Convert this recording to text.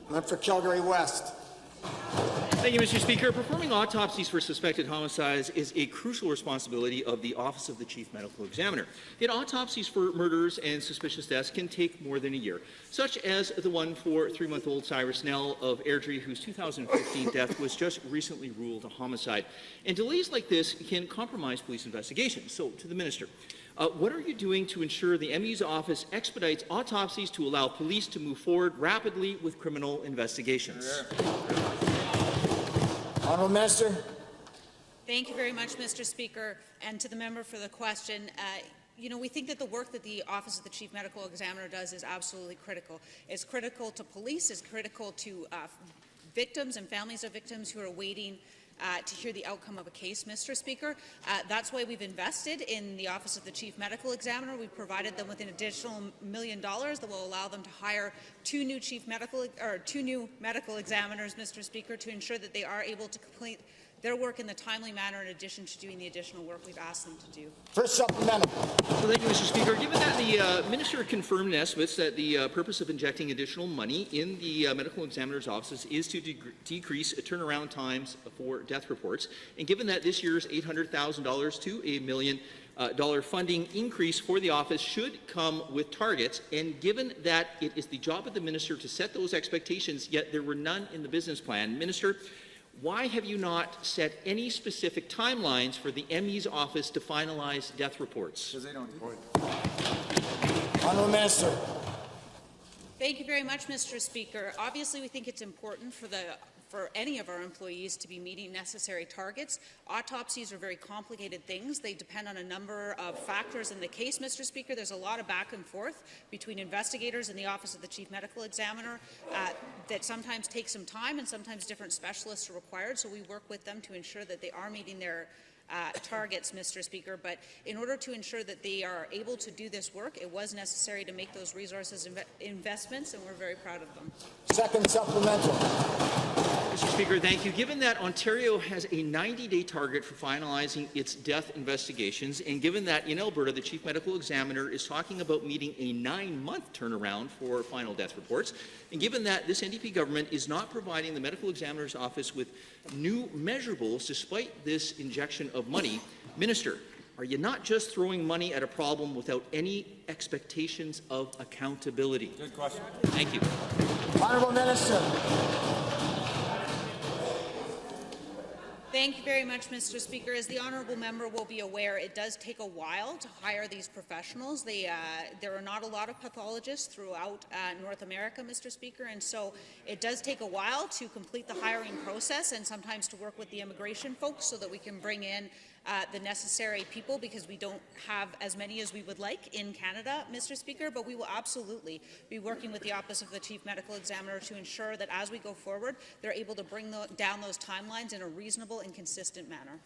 Member for Calgary-West. Thank you, Mr. Speaker. Performing autopsies for suspected homicides is a crucial responsibility of the Office of the Chief Medical Examiner. Yet autopsies for murders and suspicious deaths can take more than a year, such as the one for 3-month-old Cyrus Nell of Airdrie, whose 2015 death was just recently ruled a homicide. And delays like this can compromise police investigations. So, to the Minister, what are you doing to ensure the ME's office expedites autopsies to allow police to move forward rapidly with criminal investigations? Honourable Minister. Thank you very much, Mr. Speaker, and to the member for the question. We think that the work that the Office of the Chief Medical Examiner does is absolutely critical. It's critical to police, it's critical to victims and families of victims who are waiting to hear the outcome of a case, Mr. Speaker. That's why we've invested in the Office of the Chief Medical Examiner. We've provided them with an additional $1 million that will allow them to hire two new medical examiners, Mr. Speaker, to ensure that they are able to complete their work in the timely manner in addition to doing the additional work we've asked them to do. First supplemental. Well, thank you, Mr. Speaker. Given that the Minister confirmed in estimates that the purpose of injecting additional money in the medical examiner's offices is to decrease turnaround times for death reports, and given that this year's $800,000 to $1 million funding increase for the office should come with targets, and given that it is the job of the Minister to set those expectations, yet there were none in the business plan, Minister, why have you not set any specific timelines for the ME's office to finalize death reports? Because they don't do it. Honourable Minister. Thank you very much, Mr. Speaker. Obviously, we think it's important for any of our employees to be meeting necessary targets. Autopsies are very complicated things. They depend on a number of factors in the case, Mr. Speaker. There's a lot of back and forth between investigators and the Office of the Chief Medical Examiner that sometimes takes some time, and sometimes different specialists are required, so we work with them to ensure that they are meeting their targets, Mr. Speaker. But in order to ensure that they are able to do this work, it was necessary to make those resources investments, and we're very proud of them. Second supplemental. Mr. Speaker, thank you. Given that Ontario has a 90-day target for finalizing its death investigations, and given that in Alberta the Chief Medical Examiner is talking about meeting a 9-month turnaround for final death reports, and given that this NDP government is not providing the Medical Examiner's office with new measurables despite this injection of money, Minister, are you not just throwing money at a problem without any expectations of accountability? Good question. Thank you. Honourable Minister. Thank you very much, Mr. Speaker. As the honourable member will be aware, it does take a while to hire these professionals. There are not a lot of pathologists throughout North America, Mr. Speaker, and so it does take a while to complete the hiring process and sometimes to work with the immigration folks so that we can bring in the necessary people, because we don't have as many as we would like in Canada, Mr. Speaker, but we will absolutely be working with the Office of the Chief Medical Examiner to ensure that as we go forward, they're able to bring down those timelines in a reasonable and consistent manner.